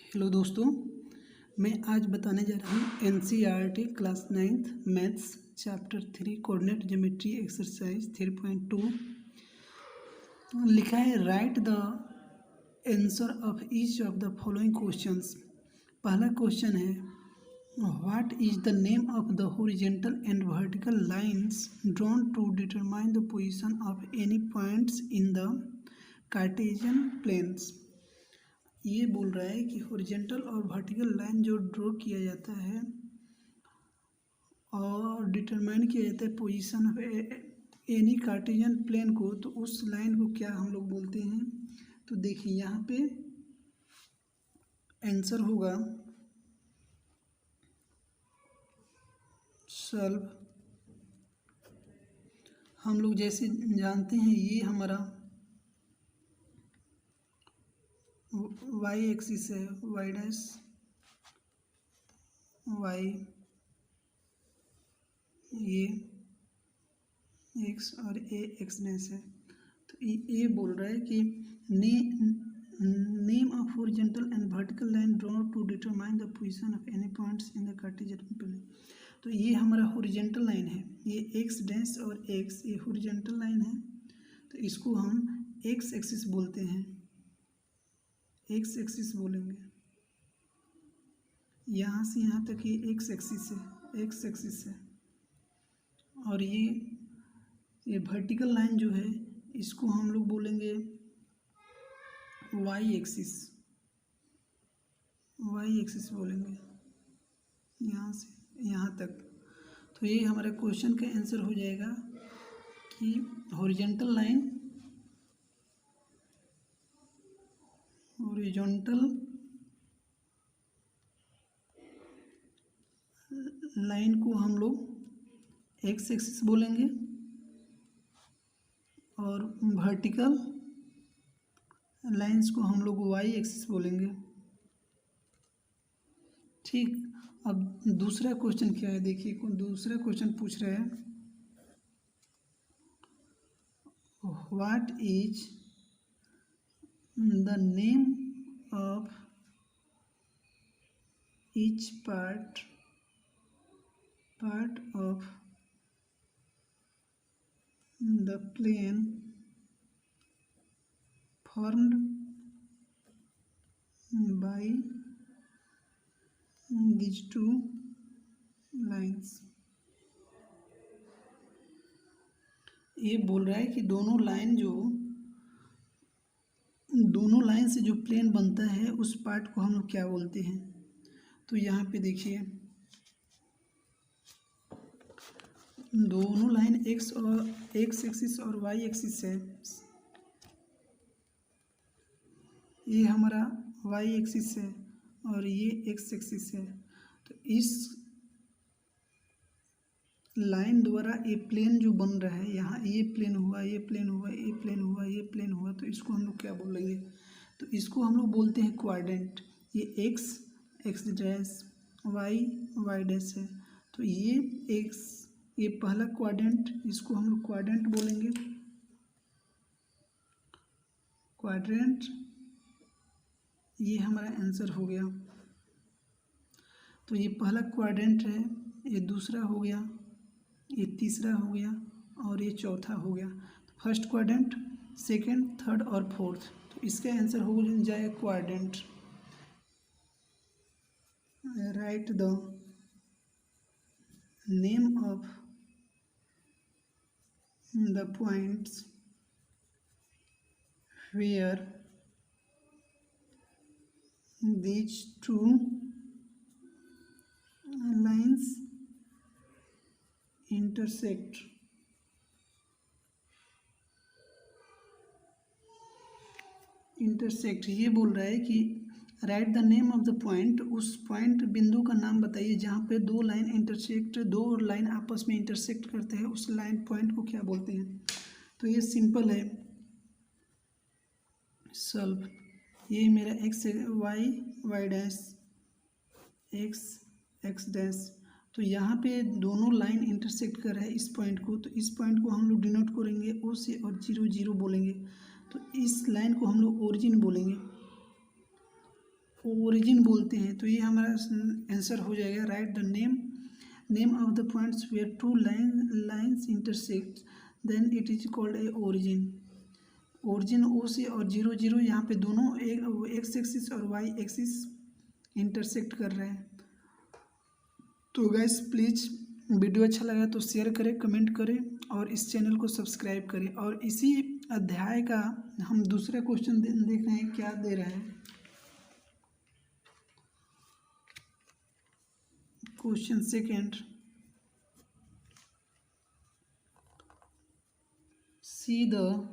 Hello दोस्तों, मैं आज बताने जा रहा हूँ NCERT class 9th maths chapter 3 coordinate geometry exercise 3.2। लिखा है write the answer of each of the following questions. पहला क्वेश्चन है what is the name of the horizontal and vertical lines drawn to determine the position of any points in the cartesian planes. ये बोल रहा है कि horizontal और vertical line जो draw किया जाता है और डिटरमाइन किया जाता है position of any cartesian plane को, तो उस लाइन को क्या हम लोग बोलते हैं। तो देखिए यहाँ पे आंसर होगा सॉल्व। हम लोग जैसे जानते हैं ये हमारा वाई एक्सिस है, वाई डैश वाई, ये एक्स और ए एक्स डैश है। तो ये बोल रहा है कि name of horizontal and vertical line drawn to determine the position of any points in the cartesian plane. तो ये हमारा हॉरिजॉन्टल लाइन है, ये एक्स डैश और एक्स, ये हॉरिजॉन्टल लाइन है। तो इसको हम एक्स एक्सिस बोलते हैं, एक्स एक्सिस बोलेंगे। यहाँ से यहाँ तक ये एक्स एक्सिस है, एक्स एक्सिस है। और ये वर्टिकल लाइन जो है इसको हम लोग बोलेंगे वाई एक्सिस, वाई एक्सिस बोलेंगे यहाँ से यहाँ तक। तो ये हमारा क्वेश्चन का आंसर हो जाएगा कि हॉरिजॉन्टल लाइन को हम लोग एक्स एक्सिस बोलेंगे और वर्टिकल लाइंस को हम लोग वाई एक्सिस बोलेंगे। ठीक, अब दूसरा क्वेश्चन क्या है, देखिए दूसरा क्वेश्चन पूछ रहा है what is the name of each part of the plane formed by these two lines। ये बोल रहा है कि दोनों लाइन से जो प्लेन बनता है उस पार्ट को हम लोग क्या बोलते हैं। तो यहाँ पे देखिए दोनों लाइन एक्स एक्सिस और वाई एक्सिस है। ये हमारा वाई एक्सिस है और ये एक्स एक्सिस है। तो इस लाइन द्वारा ये प्लेन जो बन रहा है, यहाँ ये प्लेन हुआ, ये प्लेन हुआ, ये प्लेन हुआ, ये प्लेन हुआ, तो इसको हम लोग क्या बोलेंगे। तो इसको हम लोग बोलते हैं क्वाड्रेंट। ये एक्स डैश वाई डैश है। तो ये पहला क्वाड्रेंट, इसको हम लोग क्वाड्रेंट बोलेंगे, क्वाड्रेंट। ये हमारा आंसर हो गया। तो ये पहला क्वाड्रेंट है, ये दूसरा हो गया, ये तीसरा हो गया और ये चौथा हो गया। तो फर्स्ट क्वाड्रेंट, सेकंड, थर्ड और फोर्थ। तो इसका आंसर हो जाएगा quadrant. Right the name of the points where these two lines intersect। ये बोल रहा है कि right the name of the point, उस पॉइंट बिंदु का नाम बताइए जहाँ पे दो लाइन आपस में इंटरसेक्ट करते हैं, उस लाइन पॉइंट को क्या बोलते हैं। तो ये सिंपल है, सॉल्व। ये मेरा X Y dash, X dash. तो यहाँ पे दोनों लाइन इंटरसेक्ट कर रहा है इस पॉइंट को, तो इस पॉइंट को हम लोग डिनोट करेंगे ओ से और 0 0 बोलेंगे। तो इस लाइन को हम लोग ओरिजिन बोलेंगे। ओरिजिन बोलते हैं। तो ये हमारा आंसर हो जाएगा। Write the name of the points where two lines intersect then it is called a origin. Origin O से और 0 0 यहाँ पे दोनों एक्स एक्सिस और वाई एक्सिस इंटरसेक्ट कर रहे हैं। तो गाइस प्लीज़ वीडियो अच्छा लगा तो शेयर करें, कमेंट करें और इस चैनल को सब्सक्राइब करें। और इसी अध्याय का हम दूसरा क्वेश्चन देख रहे हैं, क्या दे रहे हैं। Question second, see the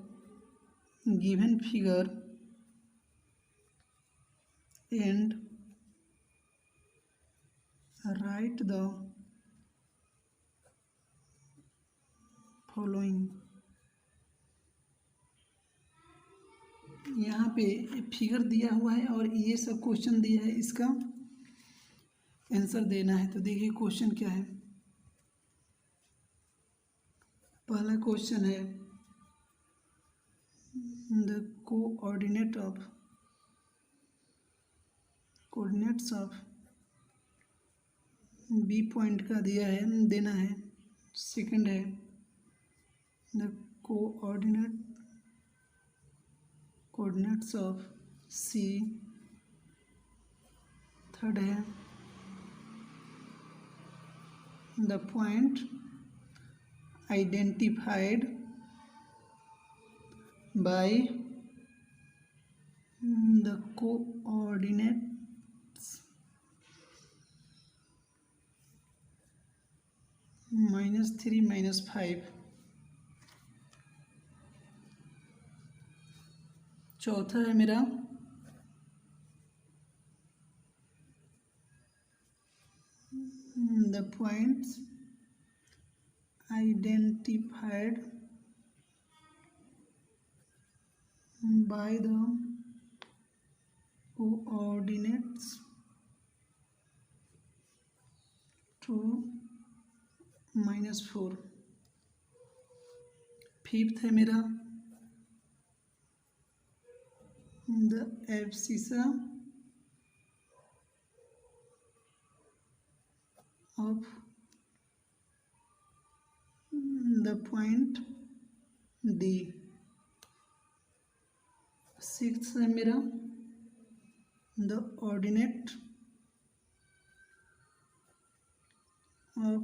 given figure and right the following. यहाँ पे फिगर दिया हुआ है और ये सब क्वेश्चन दिया है, इसका आंसर देना है। तो देखिए क्वेश्चन क्या है। पहला क्वेश्चन है the coordinates of B point का दिया है, देना है। सेकंड है the coordinates of C. Third है the point identified by the coordinates -3 -5। चौथा है मेरा the points identified by the coordinates 2 -4। Fifth है मेरा the abscissa of the point D। Sixth है मेरा the ordinate of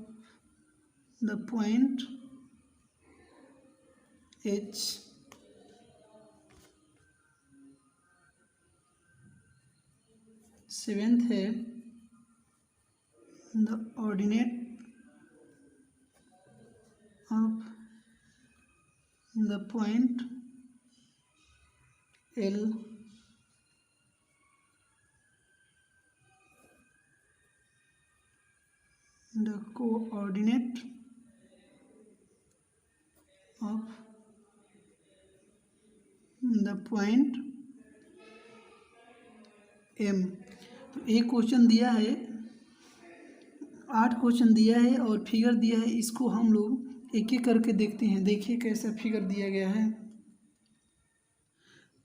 the point H। Seventh है the ordinate of the point L। the coordinate of the point M। तो एक question दिया है, 8 question दिया है और फिगर दिया है। इसको हम लोग एक एक करके देखते हैं। देखिए कैसा फिगर दिया गया है।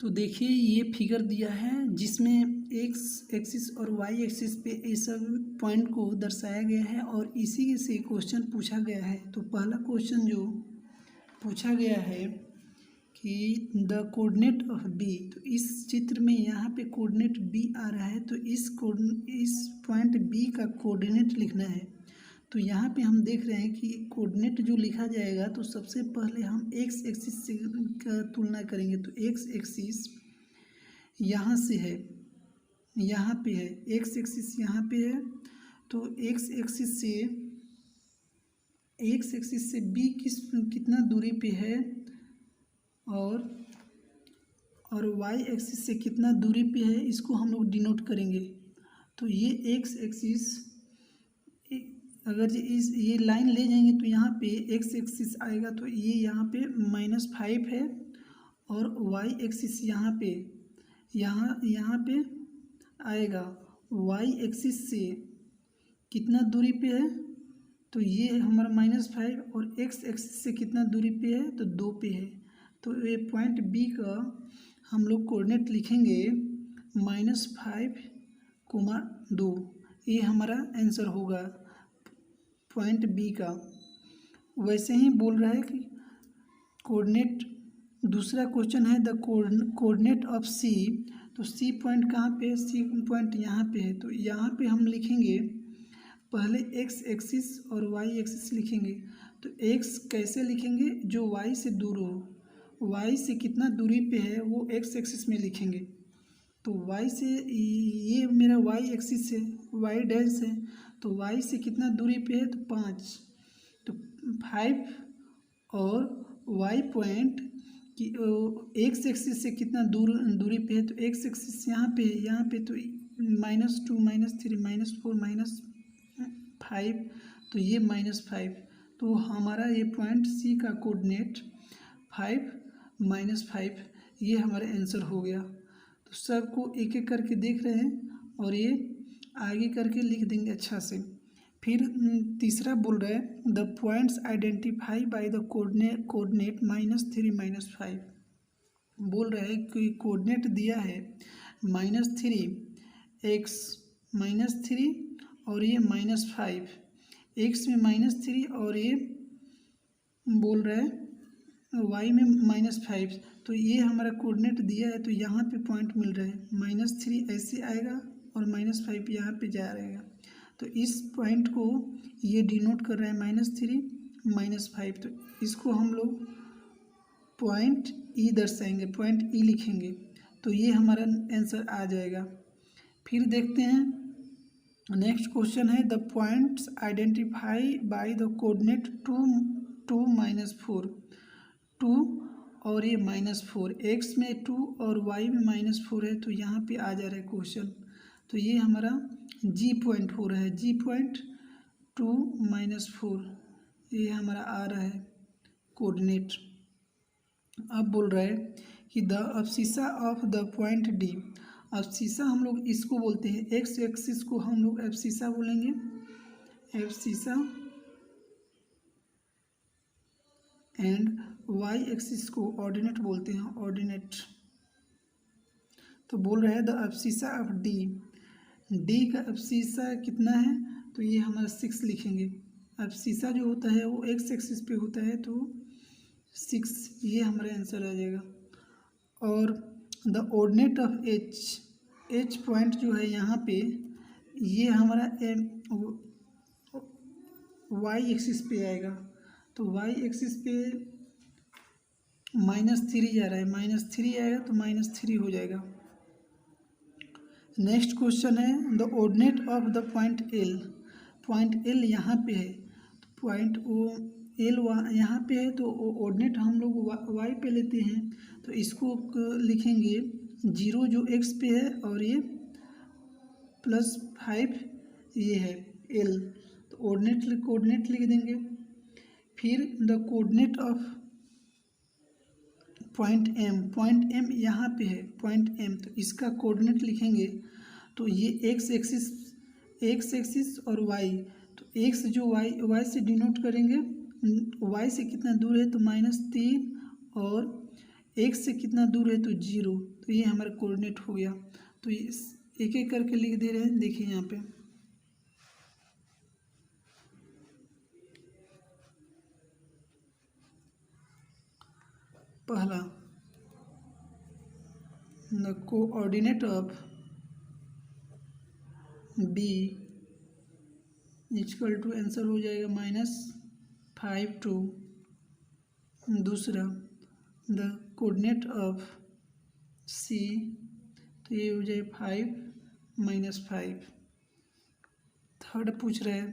तो देखिए ये फिगर दिया है जिसमें एक्स एक्सिस और वाई एक्सिस पे ये सब पॉइंट को दर्शाया गया है और इसी से क्वेश्चन पूछा गया है। तो पहला क्वेश्चन जो पूछा गया है कि द कोऑर्डिनेट ऑफ बी। तो इस चित्र में यहाँ पे कोऑर्डिनेट बी आ रहा है। तो इस पॉइंट बी का कोऑर्डिनेट लिखना है। तो यहाँ पे हम देख रहे हैं कि कोऑर्डिनेट जो लिखा जाएगा तो सबसे पहले हम एक्स एक्सिस से का तुलना करेंगे। तो एक्स एक्सिस यहाँ से है, यहाँ पे है, एक्स एक्सिस यहाँ पे है। तो एक्स एक्सिस से बी कितना दूरी पे है और वाई एक्सिस से कितना दूरी पे है, इसको हम लोग डिनोट करेंगे। तो ये एक्स एक्सिस अगर ये लाइन ले जाएंगे तो यहाँ पे एक्स एक्सिस आएगा। तो ये यहाँ पे -5 है और वाई एक्सिस यहाँ पे आएगा। वाई एक्सिस से कितना दूरी पे है, तो ये हमारा -5 और एक्स एक्सिस से कितना दूरी पे है, तो 2 पे है। तो ये पॉइंट बी का हम लोग कोऑर्डिनेट लिखेंगे -5 कोमा 2, ये हमारा आंसर होगा पॉइंट बी का। वैसे ही बोल रहा है कि कोऑर्डिनेट, दूसरा क्वेश्चन है द कोऑर्डिनेट ऑफ सी। तो सी पॉइंट कहाँ पे है? सी पॉइंट यहाँ पे है। तो यहाँ पे हम लिखेंगे पहले एक्स एक्सिस और वाई एक्सिस लिखेंगे। तो एक्स कैसे लिखेंगे? जो वाई से दूर हो, वाई से कितना दूरी पे है वो एक्स एक्सिस में लिखेंगे। तो वाई से, ये मेरा वाई एक्सिस है, वाई डैश है, तो वाई से कितना दूरी पे है? तो 5। तो 5 और वाई पॉइंट कि एक्स एक्सिस से कितना दूरी पे है? तो एक्स एक्सिस यहाँ पे है, यहाँ पे तो -2 -3 -4 -5, तो ये -5। तो हमारा ये पॉइंट सी का कोऑर्डिनेट 5 -5, ये हमारा आंसर हो गया। तो सबको एक एक करके देख रहे हैं और ये आगे करके लिख देंगे अच्छा से। फिर तीसरा बोल रहा है the points identify by the coordinate -3 -5। बोल रहा है कि कोऑर्डिनेट दिया है -3 x -3 और ये -5, एक्स में -3 और ये बोल रहा है वाई में -5। तो ये हमारा कोऑर्डिनेट दिया है, तो यहाँ पे पॉइंट मिल रहा है। -3 ऐसे आएगा और -5 यहाँ पे जा रहेगा। तो इस पॉइंट को ये डिनोट कर रहा है -3 -5। तो इसको हम लोग पॉइंट ई दर्शाएंगे, पॉइंट ई लिखेंगे। तो ये हमारा आंसर आ जाएगा। फिर देखते हैं नेक्स्ट क्वेश्चन है the points identify by the coordinate 2 -4। 2 और ये -4, एक्स में 2 और वाई में -4 है, तो यहाँ पे आ जा रहा है क्वेश्चन। तो ये हमारा जी पॉइंट हो रहा है, जी पॉइंट 2 -4, ये हमारा आ रहा है कोऑर्डिनेट। अब बोल रहा है कि the abscissa of the point D. Abscissa हम लोग इसको बोलते हैं, एक्स एक्सिस को हम लोग एब्सिसा बोलेंगे, एब्सिसा, एंड वाई एक्सिस को ऑर्डिनेट बोलते हैं, ऑर्डिनेट। तो बोल रहा है the abscissa of D, D का अब्सिसा कितना है? तो ये हमारा 6 लिखेंगे। अब्सिसा जो होता है वो एक्स एक्सिस पे होता है, तो 6, ये हमारा आंसर आ जाएगा। और the ordinate of H, H point जो है यहाँ पे, ये हमारा वाई एक्सिस पे आएगा। तो वाई एक्सिस पे -3 जा रहा है, -3 आएगा तो -3 हो जाएगा। नेक्स्ट क्वेश्चन है the ordinate of the point L. Point L यहाँ पे है, तो पॉइंट ओ एल यहाँ पे है, तो ऑर्डिनेट हम लोग वाई पे लेते हैं। तो इसको लिखेंगे 0 जो एक्स पे है और ये +5 ये है एल। तो कोऑर्डिनेट लिख देंगे। फिर the coordinate of point M यहाँ पे है, पॉइंट एम, तो इसका कोऑर्डिनेट लिखेंगे। तो ये एक्स एक्सिस और वाई, तो एक्स जो वाई से डिनोट करेंगे, वाई से कितना दूर है? तो -3, और एक्स से कितना दूर है? तो 0। तो ये हमारा कोऑर्डिनेट हो गया। तो ये एक एक करके लिख दे रहे हैं, देखिए यहाँ पे। पहला the coordinate of B equal to answer हो जाएगा -5 2। दूसरा द कोऑर्डिनेट ऑफ सी, तो ये हो जाए 5 -5। थर्ड पूछ रहे हैं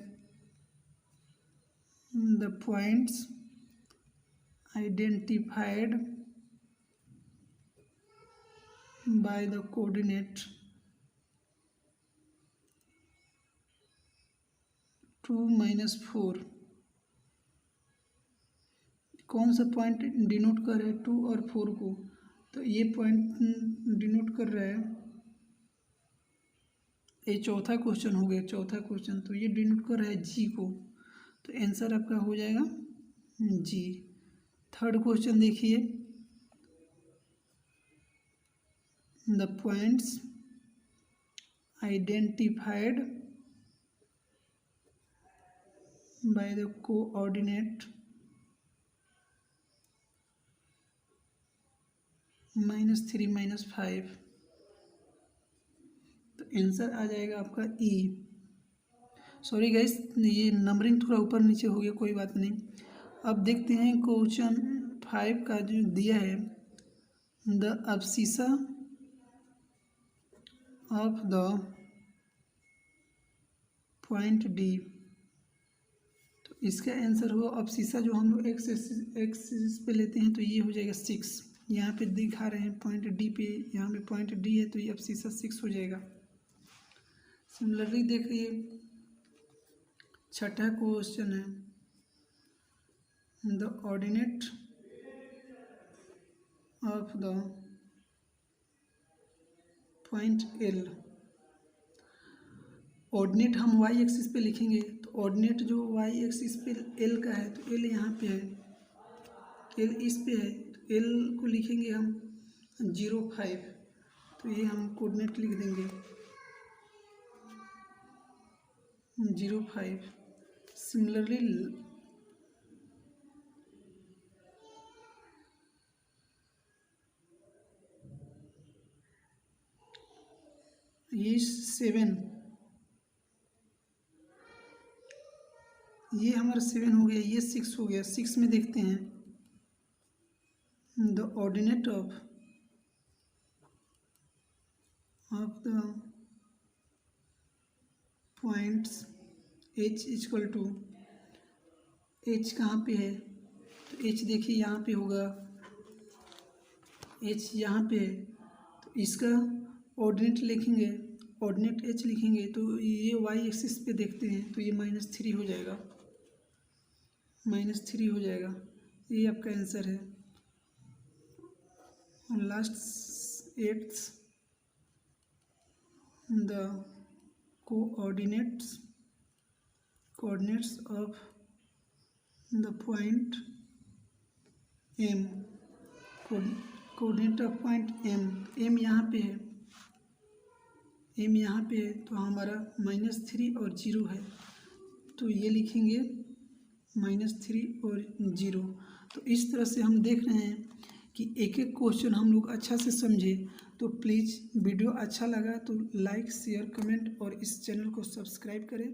the points identified by the coordinate 2 -4। कौन सा पॉइंट डिनोट कर रहा है 2 और 4 को? तो ये पॉइंट डिनोट कर रहा है, ये चौथा क्वेश्चन हो गया, चौथा क्वेश्चन। तो ये डिनोट कर रहा है जी को, तो आंसर आपका हो जाएगा जी। थर्ड क्वेश्चन देखिए the points identified by the coordinate -3 -5, तो आंसर आ जाएगा आपका ई। सॉरी गाइस, ये नंबरिंग थोड़ा ऊपर नीचे हो गया, कोई बात नहीं। अब देखते हैं क्वेश्चन 5 का जो दिया है, the abscissa of the point D. तो इसका आंसर होगा अब्सिसा, जो हम लोग एक्स एक्सिस पे लेते हैं, तो ये हो जाएगा 6। यहाँ पे दिखा रहे हैं पॉइंट डी पे, यहाँ पे पॉइंट डी है, तो ये अब्सिसा 6 हो जाएगा। सिमिलरली देखिए छठा क्वेश्चन है, the ordinate of the point L. Ordinate हम वाई एक्सिस पे लिखेंगे, तो ऑर्डिनेट जो वाई एक्सिस पे एल का है, तो एल यहाँ पे है, एल इस पे है, तो एल को लिखेंगे हम 0, 5, तो ये हम कोऑर्डिनेट लिख देंगे 0, 5। सिमिलरली ये 7, ये हमारा 7 हो गया, ये 6 हो गया। 6 में देखते हैं, the ordinate of the points h equal to, h कहाँ पे है, तो h देखिए यहाँ पे होगा, h यहाँ पे है, तो इसका ऑर्डिनेट लिखेंगे, ऑर्डिनेट h लिखेंगे, तो ये y एक्सिस पे देखते हैं, तो ये -3 हो जाएगा, -3 हो जाएगा। ये आपका आंसर है। और last 8th, the coordinates of the point m। Coordinate of point m यहाँ पे है, m यहाँ पे है, तो हमारा -3 और 0 है, तो ये लिखेंगे -3 और 0। तो इस तरह से हम देख रहे हैं कि एक एक क्वेश्चन हम लोग अच्छा से समझे। तो प्लीज़ वीडियो अच्छा लगा तो लाइक शेयर कमेंट और इस चैनल को सब्सक्राइब करें।